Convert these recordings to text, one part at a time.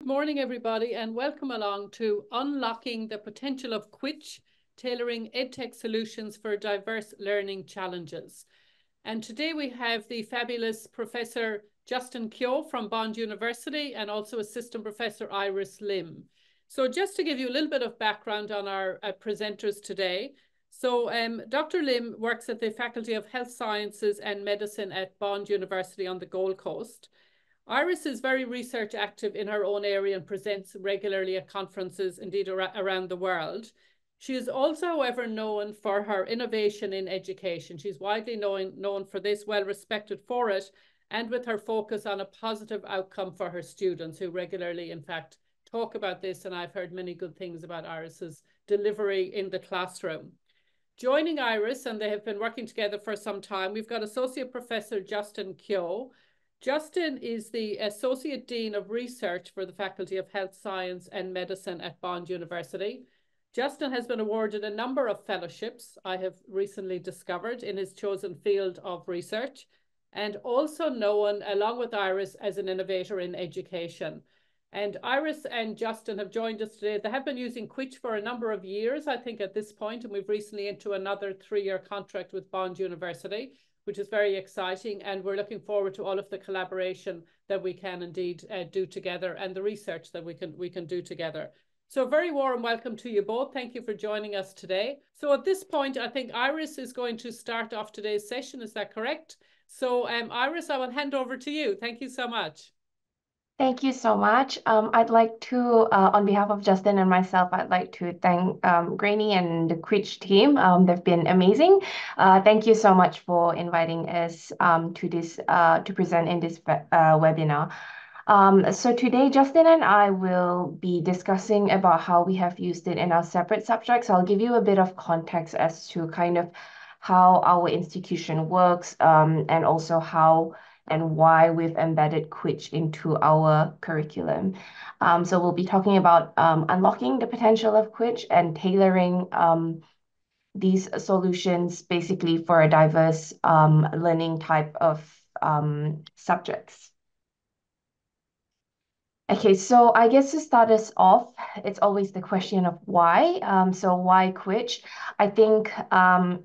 morning, everybody, and welcome along to Unlocking the Potential of Quitch, Tailoring EdTech Solutions for Diverse Learning Challenges. And today we have the fabulous Professor Justin Keogh from Bond University and also Assistant Professor Iris Lim. So just to give you a little bit of background on our presenters today. So Dr. Lim works at the Faculty of Health Sciences and Medicine at Bond University on the Gold Coast. Iris is very research active in her own area and presents regularly at conferences, indeed around the world. She is also, however, known for her innovation in education. She's widely known for this, well respected for it, and with her focus on a positive outcome for her students who regularly, in fact, talk about this. And I've heard many good things about Iris's delivery in the classroom. Joining Iris, and they have been working together for some time, we've got Associate Professor Justin Keogh. Justin is the Associate Dean of Research for the Faculty of Health Science and Medicine at Bond University. Justin has been awarded a number of fellowships, I have recently discovered, in his chosen field of research, and also known, along with Iris, as an innovator in education. And Iris and Justin have joined us today. They have been using Quitch for a number of years, I think, at this point, and we've recently into another 3-year contract with Bond University, which is very exciting. And we're looking forward to all of the collaboration that we can indeed do together and the research that we can do together. So a very warm welcome to you both. Thank you for joining us today. So at this point, I think Iris is going to start off today's session. Is that correct? So Iris, I will hand over to you. Thank you so much. Thank you so much. I'd like to, on behalf of Justin and myself, I'd like to thank Granny and the Quitch team. They've been amazing. Thank you so much for inviting us to present in this webinar. So today, Justin and I will be discussing about how we have used it in our separate subjects. I'll give you a bit of context as to kind of how our institution works, and also how and why we've embedded Quitch into our curriculum. So we'll be talking about unlocking the potential of Quitch and tailoring these solutions basically for a diverse learning type of subjects. Okay, so I guess to start us off, it's always the question of why. So why Quitch? I think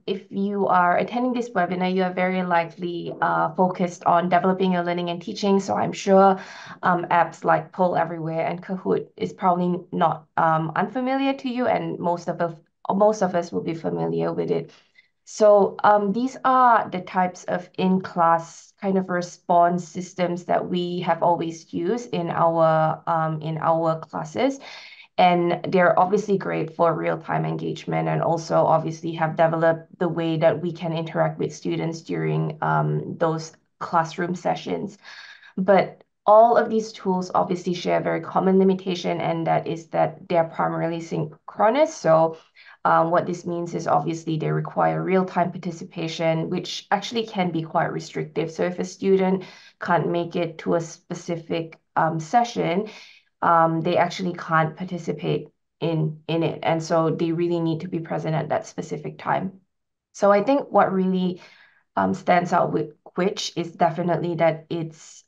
if you are attending this webinar, you are very likely focused on developing your learning and teaching. So I'm sure apps like Poll Everywhere and Kahoot is probably not unfamiliar to you, and most of us will be familiar with it. So these are the types of in-class kind of response systems that we have always used in our classes. And they're obviously great for real-time engagement, and also obviously have developed the way that we can interact with students during those classroom sessions. But all of these tools obviously share a very common limitation, and that is that they're primarily synchronous. So what this means is obviously they require real-time participation, which actually can be quite restrictive. So if a student can't make it to a specific session, they actually can't participate in it. And so they really need to be present at that specific time. So I think what really stands out with Quitch is definitely that it's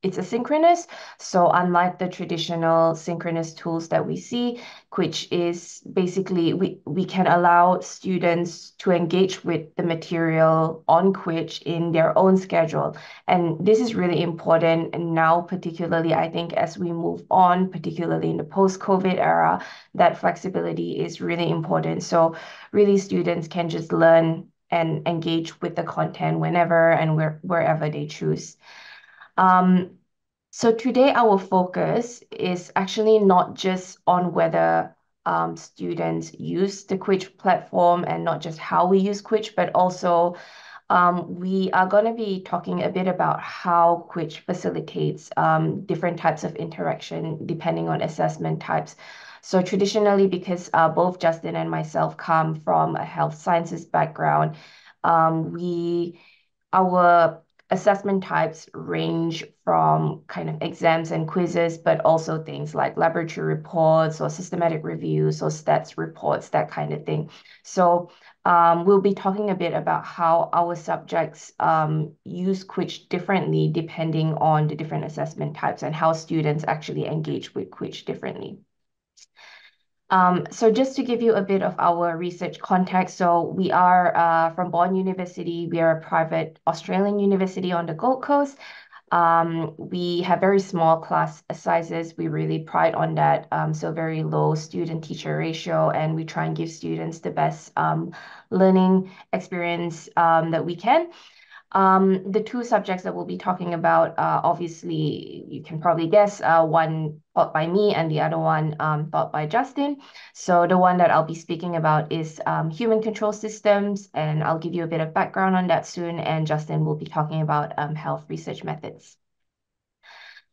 asynchronous. So unlike the traditional synchronous tools that we see, Quitch is basically, we can allow students to engage with the material on Quitch in their own schedule. And this is really important. And now, particularly, I think as we move on, particularly in the post-COVID era, that flexibility is really important. So really students can just learn and engage with the content whenever and wherever they choose. So today our focus is actually not just on whether students use the Quitch platform and not just how we use Quitch, but also we are going to be talking a bit about how Quitch facilitates different types of interaction depending on assessment types. So traditionally, because both Justin and myself come from a health sciences background, our assessment types range from kind of exams and quizzes, but also things like laboratory reports or systematic reviews or stats reports, that kind of thing. So we'll be talking a bit about how our subjects use Quitch differently depending on the different assessment types and how students actually engage with Quitch differently. So just to give you a bit of our research context, so we are from Bond University. We are a private Australian university on the Gold Coast. We have very small class sizes. We really pride on that. So very low student-teacher ratio, and we try and give students the best learning experience that we can. The two subjects that we'll be talking about, obviously, you can probably guess, one taught by me and the other one taught by Justin. So the one that I'll be speaking about is human control systems, and I'll give you a bit of background on that soon, and Justin will be talking about health research methods.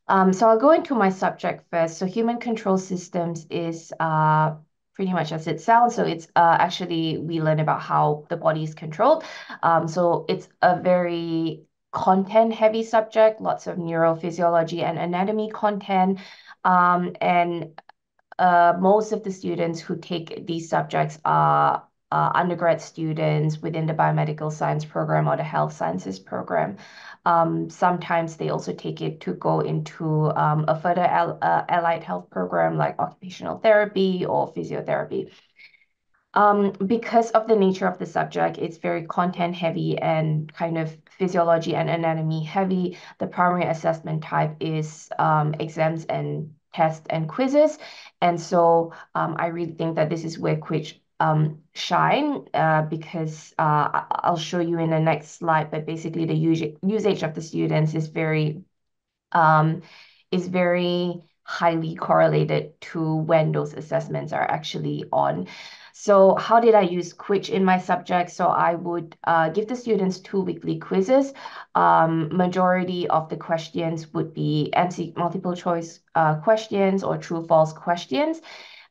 So I'll go into my subject first. So human control systems is pretty much as it sounds. So it's actually, we learn about how the body is controlled. So it's a very content heavy subject, lots of neurophysiology and anatomy content. And most of the students who take these subjects are undergrad students within the biomedical science program or the health sciences program. Sometimes they also take it to go into a further allied health program like occupational therapy or physiotherapy. Because of the nature of the subject, it's very content heavy and kind of physiology and anatomy heavy. The primary assessment type is exams and tests and quizzes. And so I really think that this is where Quitch shine because I'll show you in the next slide, but basically the usage of the students um, is very highly correlated to when those assessments are actually on. So how did I use Quitch in my subject? So I would give the students 2 weekly quizzes. Majority of the questions would be MC multiple choice questions or true false questions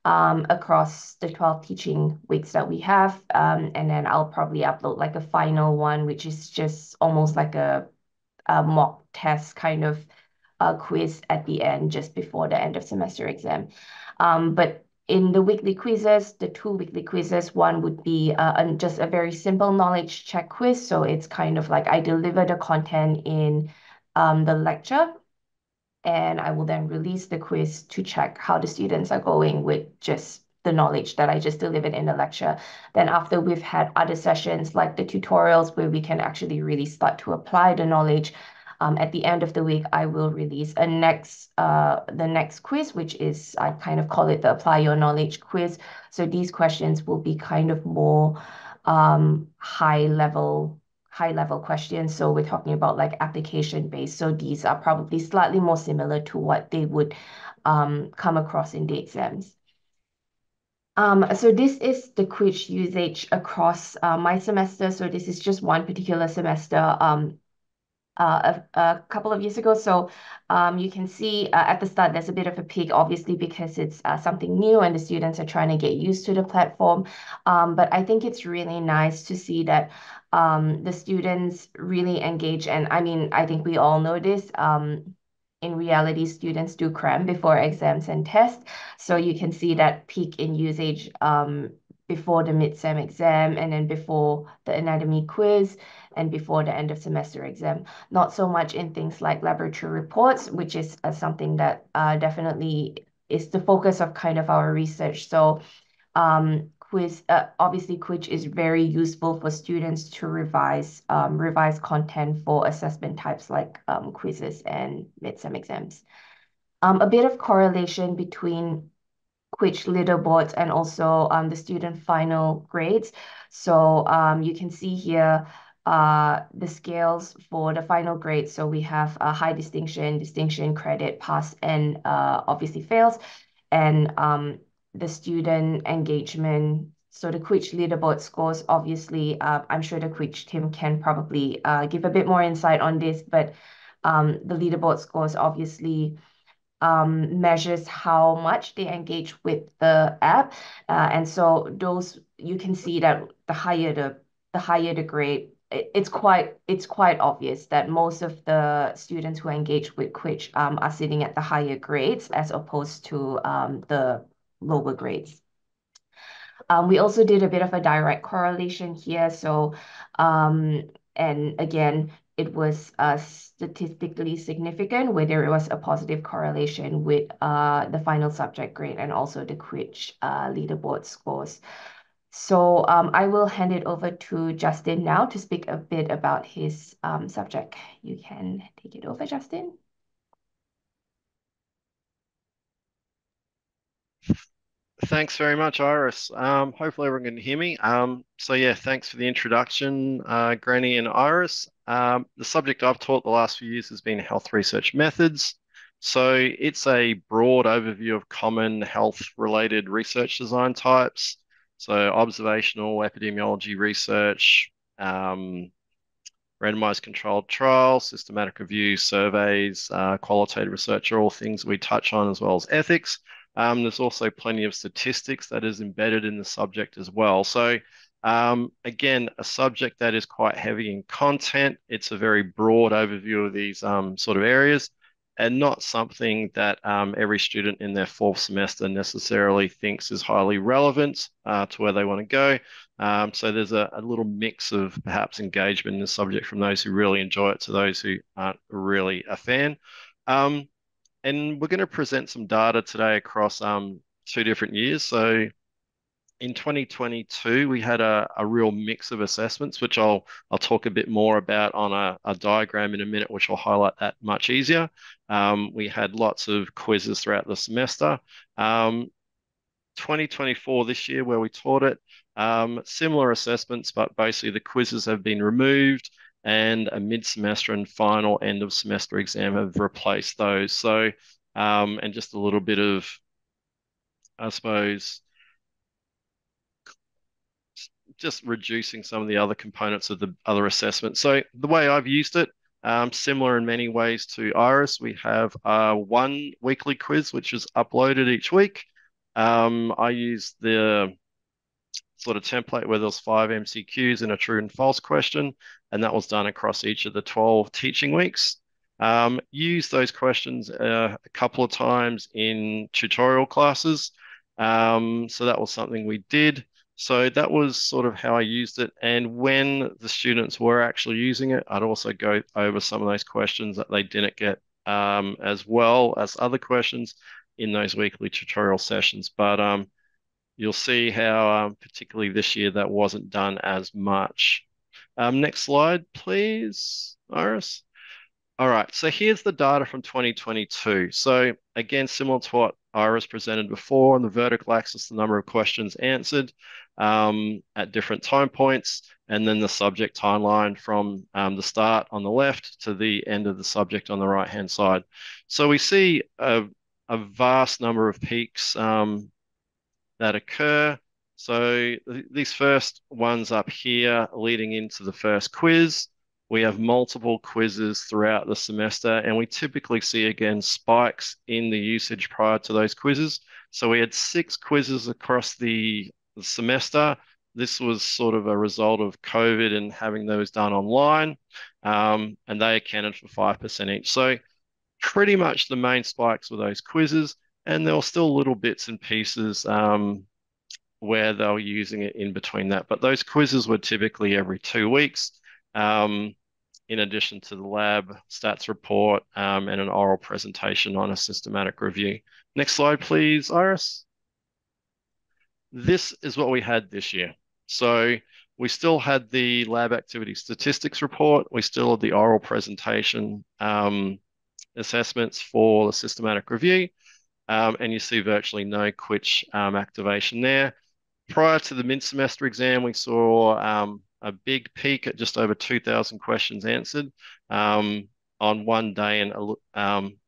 across the 12 teaching weeks that we have. And then I'll probably upload like a final one, which is just almost like a mock test kind of quiz at the end, just before the end of semester exam. But in the weekly quizzes, the 2 weekly quizzes, one would be just a very simple knowledge check quiz. So it's kind of like I deliver the content in the lecture, and I will then release the quiz to check how the students are going with just the knowledge that I just delivered in the lecture. Then after we've had other sessions like the tutorials where we can actually really start to apply the knowledge, at the end of the week, I will release the next quiz, which is, I kind of call it the Apply Your Knowledge quiz. So these questions will be kind of more high level questions. So we're talking about like application based. So these are probably slightly more similar to what they would come across in the exams. So this is the Quitch usage across my semester. So this is just one particular semester. A couple of years ago. So you can see at the start, there's a bit of a peak, obviously, because it's something new and the students are trying to get used to the platform. But I think it's really nice to see that the students really engage. And I mean, I think we all know this. In reality, students do cram before exams and tests. So you can see that peak in usage before the mid-sem exam and then before the anatomy quiz and before the end of semester exam. Not so much in things like laboratory reports, which is something that definitely is the focus of kind of our research. So obviously Quitch is very useful for students to revise content for assessment types like quizzes and mid-sem exams. A bit of correlation between Quitch leaderboards and also the student final grades. So you can see here the scales for the final grade. So we have a high distinction, credit, pass, and obviously fails. And the student engagement. So the Quitch leaderboard scores, obviously, I'm sure the Quitch team can probably give a bit more insight on this, but the leaderboard scores obviously measures how much they engage with the app. And so those, you can see that the higher the grade, it's quite obvious that most of the students who engage with Quitch are sitting at the higher grades as opposed to the lower grades. We also did a bit of a direct correlation here. So, and again, it was statistically significant whether it was a positive correlation with the final subject grade and also the Quitch leaderboard scores. So I will hand it over to Justin now to speak a bit about his subject. You can take it over, Justin. Thanks very much, Iris. Hopefully everyone can hear me. So yeah, thanks for the introduction, Granny and Iris. The subject I've taught the last few years has been health research methods. So it's a broad overview of common health-related research design types. So observational epidemiology research, randomized controlled trials, systematic review, surveys, qualitative research are all things we touch on, as well as ethics. There's also plenty of statistics that is embedded in the subject as well. So again, a subject that is quite heavy in content. It's a very broad overview of these sort of areas, and not something that every student in their fourth semester necessarily thinks is highly relevant to where they want to go. So there's a little mix of perhaps engagement in the subject from those who really enjoy it to those who aren't really a fan. And we're going to present some data today across two different years. So in 2022, we had a real mix of assessments, which I'll talk a bit more about on a diagram in a minute, which will highlight that much easier. We had lots of quizzes throughout the semester. 2024, this year, where we taught it, similar assessments, but basically the quizzes have been removed and a mid-semester and final end of semester exam have replaced those. So, and just a little bit of, I suppose, just reducing some of the other components of the other assessments. So the way I've used it, similar in many ways to Iris, we have one weekly quiz, which is uploaded each week. I use the sort of template where there's 5 MCQs and a true and false question, and that was done across each of the 12 teaching weeks. Use those questions a couple of times in tutorial classes. So that was something we did. So that was sort of how I used it. And when the students were actually using it, I'd also go over some of those questions that they didn't get as well as other questions in those weekly tutorial sessions. But you'll see how, particularly this year, that wasn't done as much. Next slide, please, Iris. All right, so here's the data from 2022. So again, similar to what Iris presented before, on the vertical axis, the number of questions answered at different time points, and then the subject timeline from the start on the left to the end of the subject on the right-hand side. So we see a vast number of peaks that occur. So these first ones up here leading into the first quiz, we have multiple quizzes throughout the semester, and we typically see again spikes in the usage prior to those quizzes. So we had 6 quizzes across the semester. This was sort of a result of COVID and having those done online, and they accounted for 5% each. So pretty much the main spikes were those quizzes, and there were still little bits and pieces where they were using it in between that. But those quizzes were typically every 2 weeks, in addition to the lab stats report and an oral presentation on a systematic review. Next slide, please, Iris. This is what we had this year. So we still had the lab activity statistics report. We still had the oral presentation assessments for the systematic review. And you see virtually no Quitch activation there. Prior to the mid-semester exam, we saw a big peak at just over 2,000 questions answered on one day and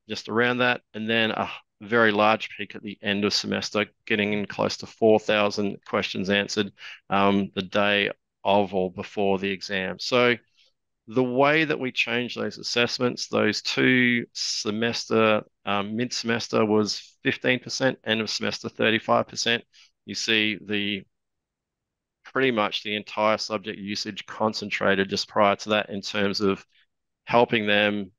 just around that, and then a very large peak at the end of semester, getting in close to 4,000 questions answered the day of or before the exam. So the way that we changed those assessments, those 2 semester, mid-semester was 15%, end of semester 35%. You see the pretty much the entire subject usage concentrated just prior to that in terms of helping them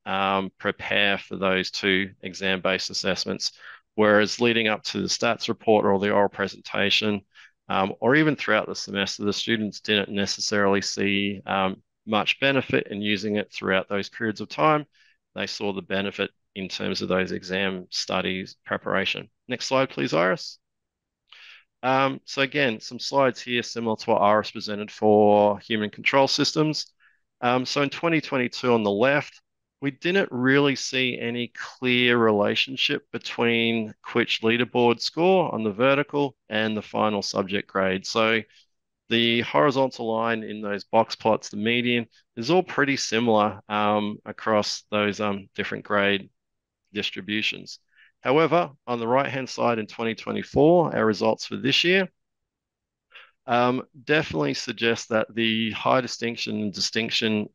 prepare for those two exam-based assessments. Whereas leading up to the stats report or the oral presentation, or even throughout the semester, the students didn't necessarily see much benefit in using it throughout those periods of time. They saw the benefit in terms of those exam studies preparation. Next slide, please, Iris. So again, some slides here similar to what Iris presented for human control systems. So in 2022 on the left, we didn't really see any clear relationship between Quitch leaderboard score on the vertical and the final subject grade. So the horizontal line in those box plots, the median, is all pretty similar across those different grade distributions. However, on the right-hand side in 2024, our results for this year definitely suggest that the high distinction and distinction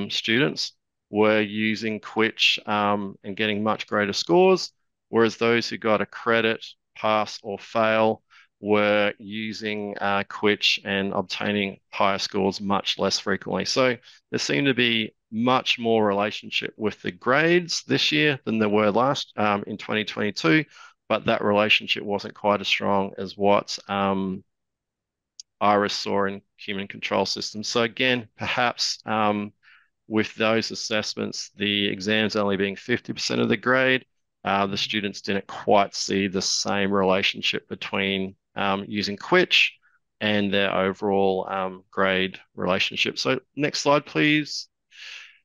students were using Quitch and getting much greater scores, whereas those who got a credit, pass, or fail were using Quitch and obtaining higher scores much less frequently. So there seemed to be much more relationship with the grades this year than there were last in 2022, but that relationship wasn't quite as strong as what Iris saw in human control systems. So again, perhaps with those assessments, the exams only being 50% of the grade, the students didn't quite see the same relationship between using Quitch and their overall grade relationship. So next slide, please,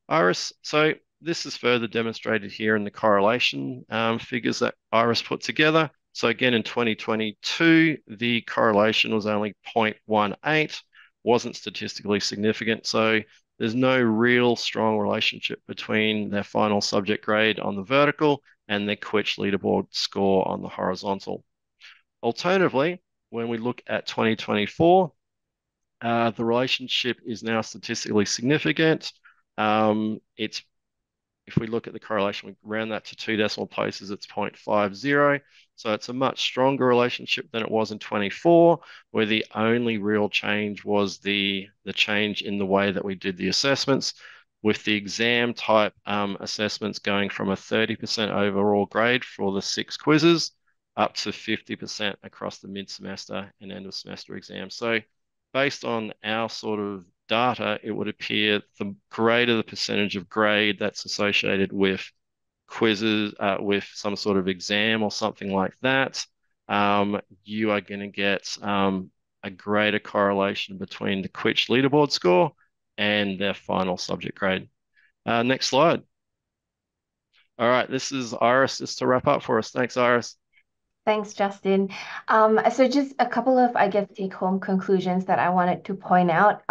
Iris. So this is further demonstrated here in the correlation figures that Iris put together. So again, in 2022, the correlation was only 0.18, wasn't statistically significant. So there's no real strong relationship between their final subject grade on the vertical and their Quitch leaderboard score on the horizontal. Alternatively, when we look at 2024, the relationship is now statistically significant. It's If we look at the correlation, we round that to 2 decimal places, it's 0.50. So it's a much stronger relationship than it was in 24, where the only real change was the change in the way that we did the assessments, with the exam type assessments going from a 30% overall grade for the 6 quizzes up to 50% across the mid-semester and end of semester exams. So based on our sort of data, it would appear the greater the percentage of grade that's associated with quizzes, with some sort of exam or something like that, you are going to get a greater correlation between the Quitch leaderboard score and their final subject grade. Next slide. All right, this is Iris just to wrap up for us. Thanks, Iris. Thanks, Justin. So just a couple of, I guess, take-home conclusions that I wanted to point out.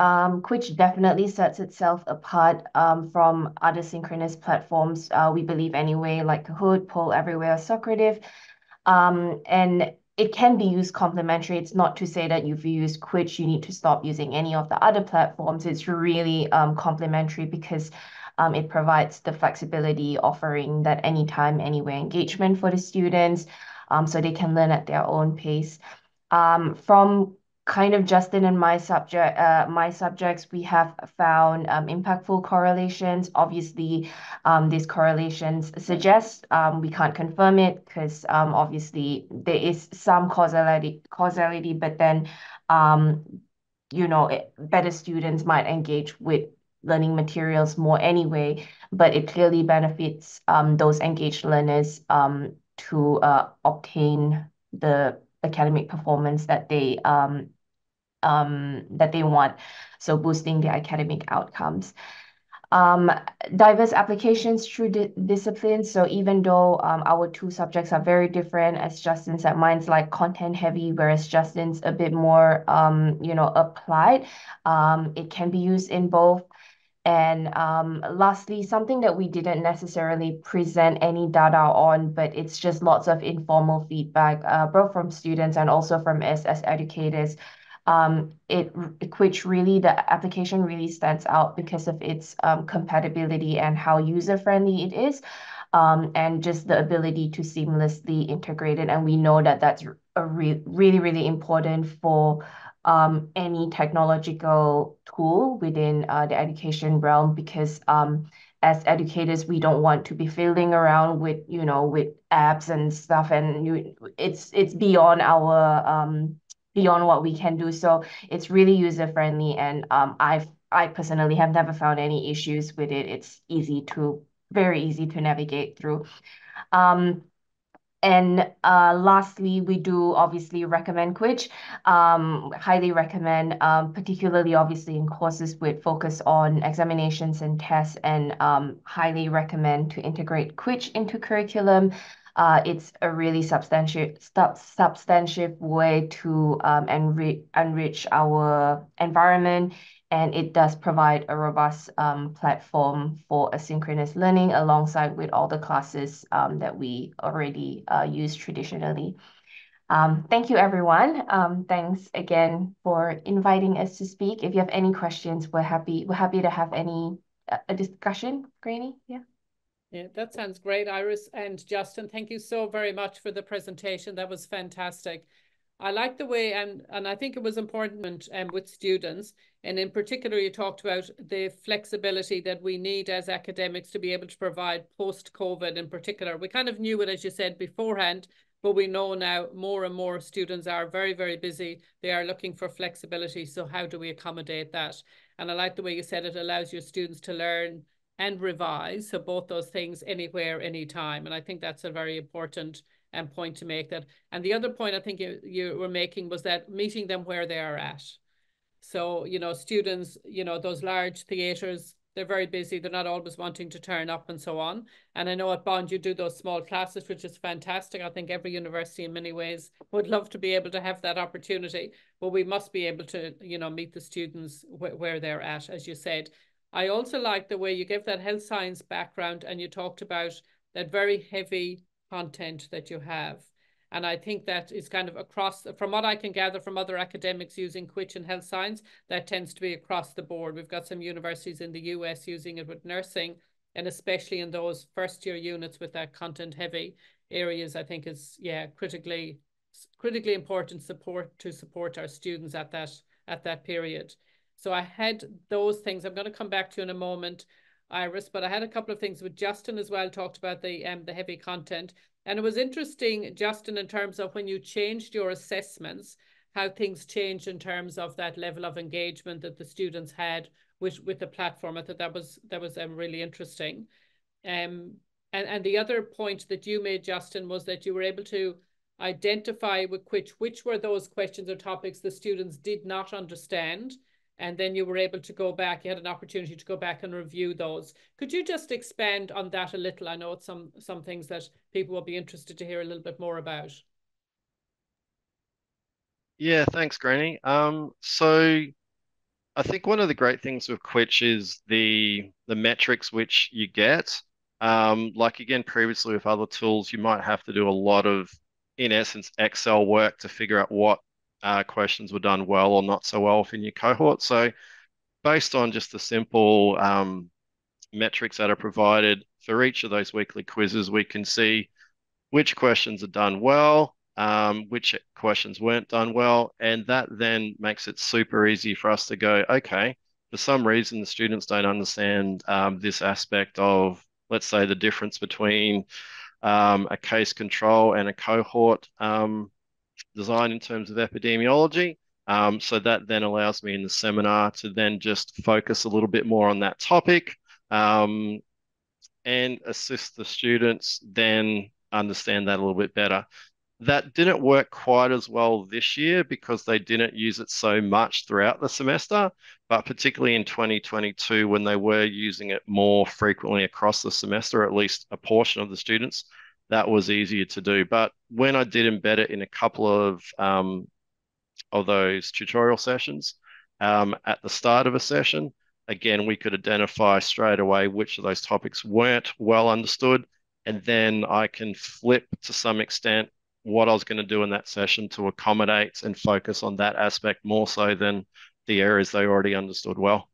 Quitch definitely sets itself apart from other synchronous platforms, we believe anyway, like Kahoot, Poll Everywhere, Socrative. And it can be used complementary. It's not to say that if you use Quitch, you need to stop using any of the other platforms. It's really complementary because it provides the flexibility, offering that anytime, anywhere engagement for the students. So they can learn at their own pace. From kind of Justin and my subjects, we have found impactful correlations. Obviously, these correlations suggest we can't confirm it because obviously there is some causality, but then better students might engage with learning materials more anyway, but it clearly benefits those engaged learners to obtain the academic performance that they want, so boosting their academic outcomes. Diverse applications through disciplines. So even though our two subjects are very different, as Justin said, mine's like content heavy, whereas Justin's a bit more applied. It can be used in both. And lastly, something that we didn't necessarily present any data on, but it's just lots of informal feedback, both from students and also from us as educators. Which really, the application really stands out because of its compatibility and how user-friendly it is, and just the ability to seamlessly integrate it. And we know that that's really, really important for any technological tool within the education realm, because as educators, we don't want to be fiddling around with, with apps and stuff, and it's beyond our beyond what we can do. So it's really user friendly, and I personally have never found any issues with it. It's very easy to navigate through. Um, and lastly, we do obviously recommend Quitch. Highly recommend, particularly obviously in courses with focus on examinations and tests, and highly recommend to integrate Quitch into curriculum. It's a really substantive way to enrich our environment, and it does provide a robust platform for asynchronous learning alongside with all the classes that we already use traditionally. Thank you, everyone. Thanks again for inviting us to speak. If you have any questions, we're happy to have a discussion. Granny, yeah. Yeah, that sounds great, Iris and Justin. Thank you so very much for the presentation. That was fantastic. I like the way, and I think it was important with students, and in particular, you talked about the flexibility that we need as academics to be able to provide post-COVID in particular. We kind of knew it, as you said, beforehand, but we know now more and more students are very, very busy. They are looking for flexibility. So how do we accommodate that? And I like the way you said it allows your students to learn and revise. So both those things anywhere, anytime. And I think that's a very important point to make that. And the other point I think you were making was that meeting them where they are at. So, students, those large theatres, they're very busy. They're not always wanting to turn up and so on. And I know at Bond, you do those small classes, which is fantastic. I think every university in many ways would love to be able to have that opportunity, but we must be able to, meet the students where they're at, as you said. I also like the way you gave that health science background and you talked about that very heavy content that you have. And I think that is kind of across, from what I can gather from other academics using Quitch and health science, that tends to be across the board. We've got some universities in the US using it with nursing, and especially in those first year units with that content heavy areas, I think is, critically important to support our students at that period. So I had those things. I'm going to come back to you in a moment, Iris, but I had a couple of things with Justin as well, talked about the heavy content. And it was interesting, Justin, in terms of when you changed your assessments, how things changed in terms of that level of engagement that the students had with the platform. I thought that was really interesting. And the other point that you made, Justin, was that you were able to identify with which were those questions or topics the students did not understand, and then you were able to go back, you had an opportunity to go back and review those. Could you just expand on that a little? I know it's some things that people will be interested to hear a little bit more about. Yeah, thanks, Granny. So I think one of the great things with Quitch is the metrics which you get. Like again, previously with other tools, you might have to do a lot of, in essence, Excel work to figure out what questions were done well or not so well within your cohort. So based on just the simple metrics that are provided for each of those weekly quizzes, we can see which questions are done well, which questions weren't done well, and that then makes it super easy for us to go, okay, for some reason the students don't understand this aspect of, let's say, the difference between a case control and a cohort design in terms of epidemiology. So that then allows me in the seminar to then just focus a little bit more on that topic and assist the students then understand that a little bit better. That didn't work quite as well this year because they didn't use it so much throughout the semester, but particularly in 2022 when they were using it more frequently across the semester, at least a portion of the students, that was easier to do. But when I did embed it in a couple of those tutorial sessions at the start of a session, again, we could identify straight away which of those topics weren't well understood. And then I can flip to some extent what I was going to do in that session to accommodate and focus on that aspect more so than the areas they already understood well.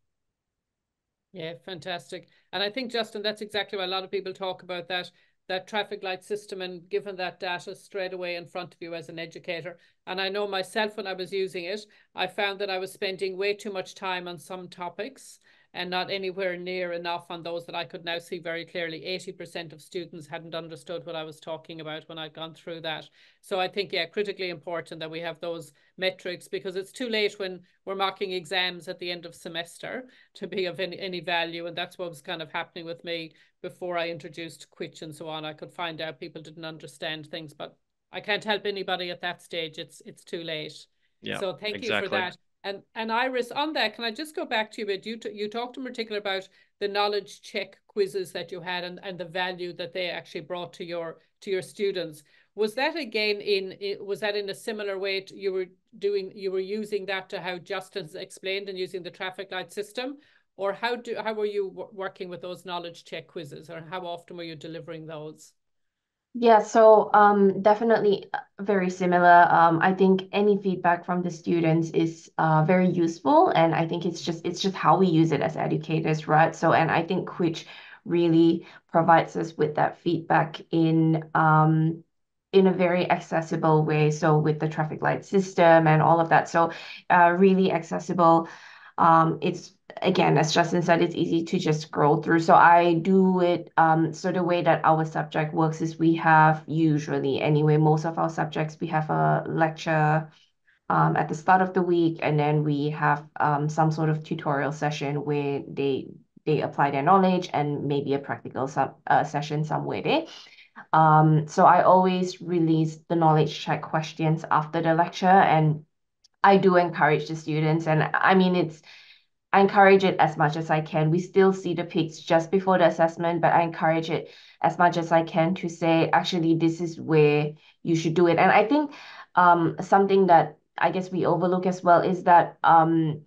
Yeah, fantastic. And I think, Justin, that's exactly why a lot of people talk about that that traffic light system and given that data straight away in front of you as an educator. And I know myself, when I was using it, I found that I was spending way too much time on some topics and not anywhere near enough on those that I could now see very clearly. 80% of students hadn't understood what I was talking about when I'd gone through that. So I think, yeah, critically important that we have those metrics, because it's too late when we're mocking exams at the end of semester to be of any value. And that's what was kind of happening with me before I introduced Quitch and so on. I could find out people didn't understand things, but I can't help anybody at that stage. It's too late. Yeah, So thank you for exactly. that. And Iris, on that, can I just go back to you a bit? You talked in particular about the knowledge check quizzes that you had and the value that they actually brought to your students. Was that again was that in a similar way you were using that to how Justin's explained and using the traffic light system? Or how were you working with those knowledge check quizzes, or how often were you delivering those? Yeah, so definitely very similar. I think any feedback from the students is very useful, and I think it's just how we use it as educators, right? So, and I think which really provides us with that feedback in a very accessible way. So with the traffic light system and all of that, so really accessible. It's again, as Justin said, it's easy to just scroll through. So I do it. So the way that our subject works is we have usually, anyway, most of our subjects, we have a lecture at the start of the week, and then we have some sort of tutorial session where they apply their knowledge, and maybe a practical session somewhere there. So I always release the knowledge check questions after the lecture, and I do encourage the students, and I mean I encourage it as much as I can. We still see the pics just before the assessment, but I encourage it as much as I can to say, actually, this is where you should do it. And I think something that I guess we overlook as well is that the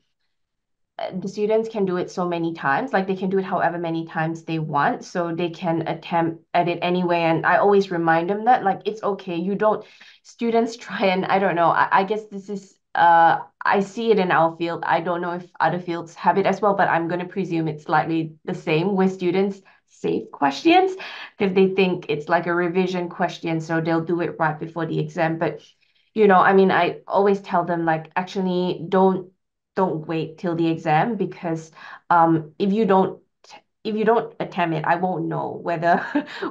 students can do it so many times, like they can do it however many times they want, so they can attempt at it anyway. And I always remind them that like it's okay. You don't Students try, and I don't know, I guess this is I see it in our field. I don't know if other fields have it as well, but I'm going to presume it's slightly the same, where students save questions if they think it's like a revision question, so they'll do it right before the exam. But I mean, I always tell them like, actually, don't wait till the exam, because if you don't attempt it, I won't know whether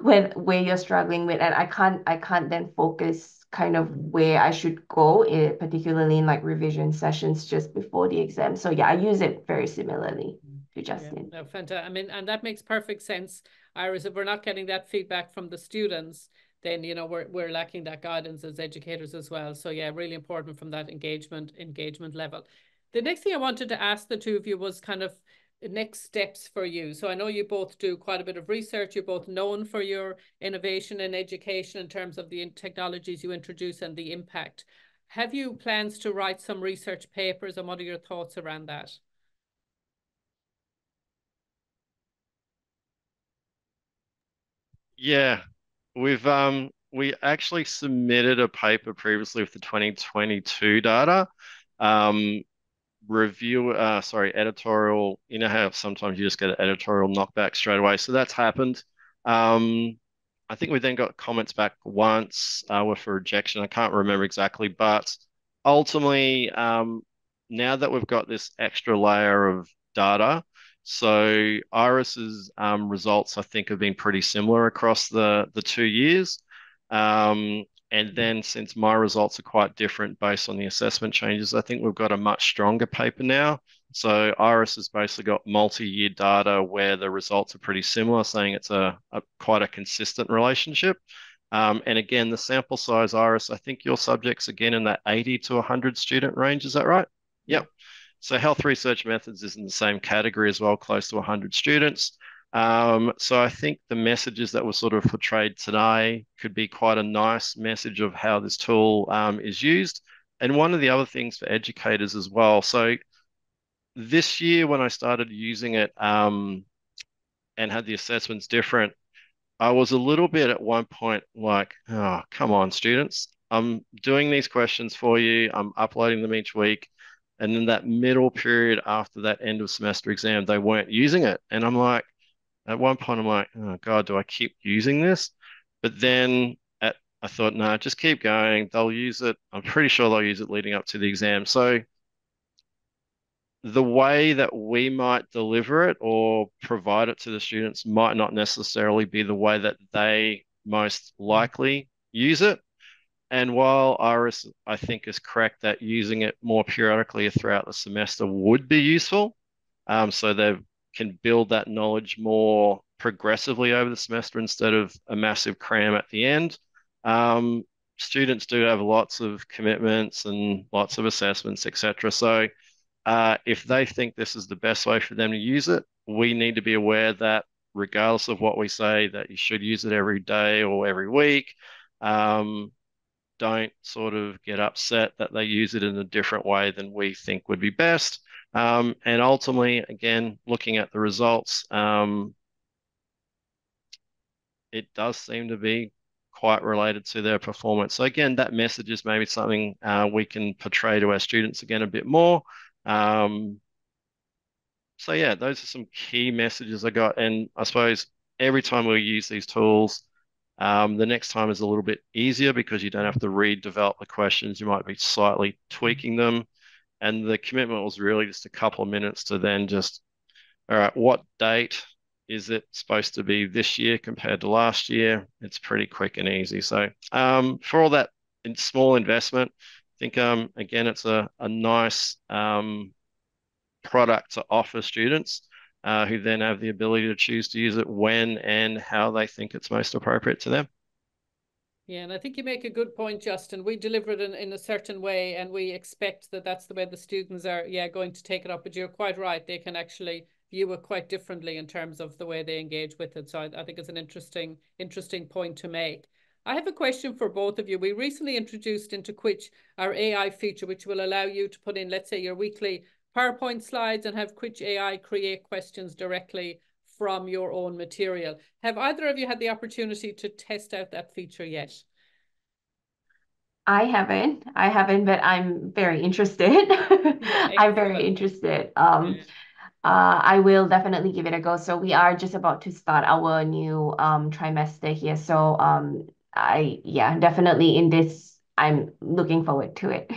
where you're struggling with, and I can't then focus kind of where I should go, particularly in like revision sessions just before the exam. So yeah, I use it very similarly to Justin. Yeah, no, fantastic. I mean, and that makes perfect sense, Iris. If we're not getting that feedback from the students, then we're lacking that guidance as educators as well. So yeah, really important from that engagement level. The next thing I wanted to ask the two of you was kind of next steps for you. So I know you both do quite a bit of research. You're both known for your innovation in education in terms of the technologies you introduce and the impact. Have you plans to write some research papers, and what are your thoughts around that? Yeah, we actually submitted a paper previously with the 2022 data. Um, editorial, how sometimes you just get an editorial knockback straight away. So that's happened. I think we then got comments back once, were for rejection. I can't remember exactly, but ultimately, now that we've got this extra layer of data, so Iris's results, I think, have been pretty similar across the 2 years. And then since my results are quite different based on the assessment changes, I think we've got a much stronger paper now. So Iris has basically got multi-year data where the results are pretty similar, saying it's a quite a consistent relationship. And again, the sample size, Iris, I think your subject's again in that 80 to 100 student range. Is that right? Yeah. Yep. So health research methods is in the same category as well, close to 100 students. So I think the messages that were sort of portrayed today could be quite a nice message of how this tool is used. And one of the other things for educators as well. So this year when I started using it and had the assessments different, I was a little bit at one point like, oh, come on, students. I'm doing these questions for you. I'm uploading them each week. And then that middle period after that end of semester exam, they weren't using it. And I'm like, at one point, I'm like, oh God, do I keep using this? But then I thought, no, just keep going. They'll use it. I'm pretty sure they'll use it leading up to the exam. So the way that we might deliver it or provide it to the students might not necessarily be the way that they most likely use it. And while Iris, I think, is correct that using it more periodically throughout the semester would be useful, so they can build that knowledge more progressively over the semester instead of a massive cram at the end. Um, Students do have lots of commitments and lots of assessments, etc. So if they think this is the best way for them to use it, we need to be aware that regardless of what we say, that you should use it every day or every week. Um, don't sort of get upset that they use it in a different way than we think would be best. And ultimately, again, looking at the results, it does seem to be quite related to their performance. So again, that message is maybe something we can portray to our students again a bit more. Um, so yeah, those are some key messages I got. And I suppose every time we use these tools, the next time is a little bit easier because you don't have to redevelop the questions. You might be slightly tweaking them. And the commitment was really just a couple of minutes to then just, all right, what date is it supposed to be this year compared to last year? It's pretty quick and easy. So for all that small investment, I think again it's a nice product to offer students who then have the ability to choose to use it when and how they think it's most appropriate to them. Yeah, and I think you make a good point, Justin. We deliver it in a certain way, and we expect that that's the way the students are, yeah, going to take it up. But you're quite right; they can actually view it quite differently in terms of the way they engage with it. So I think it's an interesting point to make. I have a question for both of you. We recently introduced into Quitch our AI feature, which will allow you to put in, let's say, your weekly PowerPoint slides and have Quitch AI create questions directly from your own material. Have either of you had the opportunity to test out that feature yet? I haven't, but I'm very interested. Yeah, I'm very excellent. interested. Yeah. I will definitely give it a go. So we are just about to start our new trimester here. So yeah, definitely in this, I'm looking forward to it.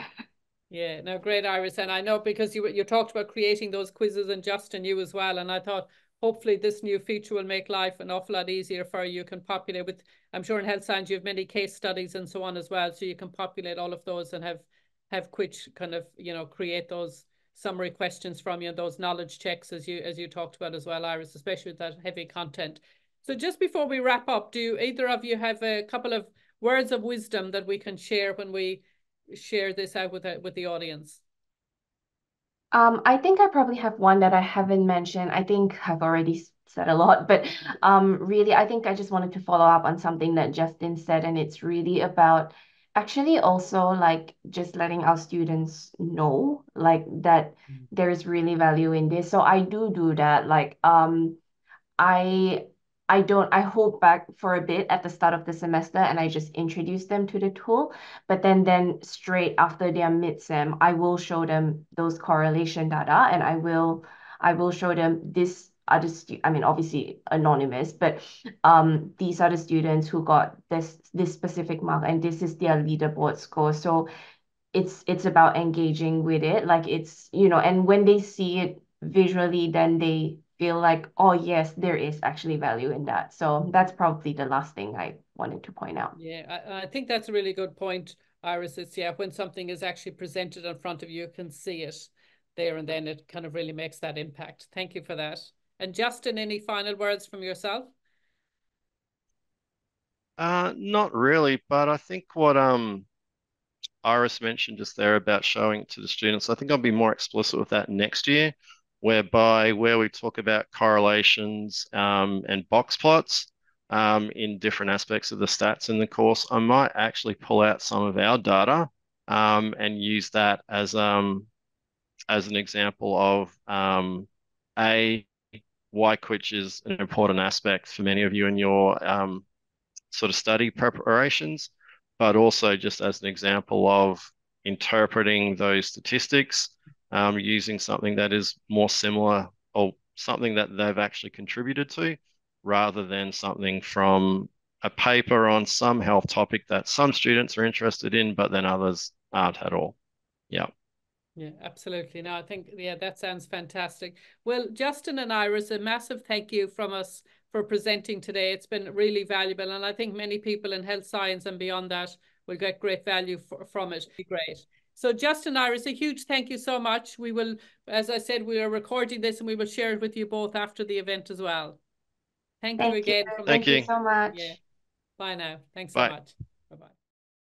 Yeah, no, great, Iris. And I know because you talked about creating those quizzes, and Justin, you as well. And I thought hopefully this new feature will make life an awful lot easier for you. You can populate with, I'm sure in health science you have many case studies and so on as well. So you can populate all of those and have Quitch kind of, create those summary questions from you and those knowledge checks as you talked about as well, Iris, especially with that heavy content. So just before we wrap up, do either of you have a couple of words of wisdom that we can share when we share this out with the audience? I think I probably have one that I haven't mentioned. I think I've already said a lot, but really, I think I just wanted to follow up on something that Justin said, and it's really about actually also like just letting our students know like that there is really value in this. So I do that. Like I I hold back for a bit at the start of the semester and I just introduce them to the tool. But then straight after their midsem, I will show them those correlation data and I will show them this other I mean obviously anonymous, but these are the students who got this specific mark and this is their leaderboard score. So it's about engaging with it. Like it's, and when they see it visually, then they feel like, oh yes, there is actually value in that. So that's probably the last thing I wanted to point out. Yeah, I think that's a really good point, Iris. It's, yeah, when something is actually presented in front of you, you can see it there and then it kind of really makes that impact. Thank you for that. And Justin, any final words from yourself? Not really, but I think what Iris mentioned just there about showing it to the students, I think I'll be more explicit with that next year, where we talk about correlations and box plots in different aspects of the stats in the course. I might actually pull out some of our data and use that as an example of a why Quitch is an important aspect for many of you in your sort of study preparations, but also just as an example of interpreting those statistics using something that is more similar or something that they've actually contributed to rather than something from a paper on some health topic that some students are interested in, but then others aren't at all. Yeah. Yeah, absolutely. No, I think, yeah, that sounds fantastic. Well, Justin and Iris, a massive thank you from us for presenting today. It's been really valuable. And I think many people in health science and beyond that will get great value from it. Great. So Justin, Iris, a huge thank you so much. We will, as I said, we are recording this and we will share it with you both after the event as well. Thank you again. Thank you so much. Yeah. Bye now. Thanks so Bye. much.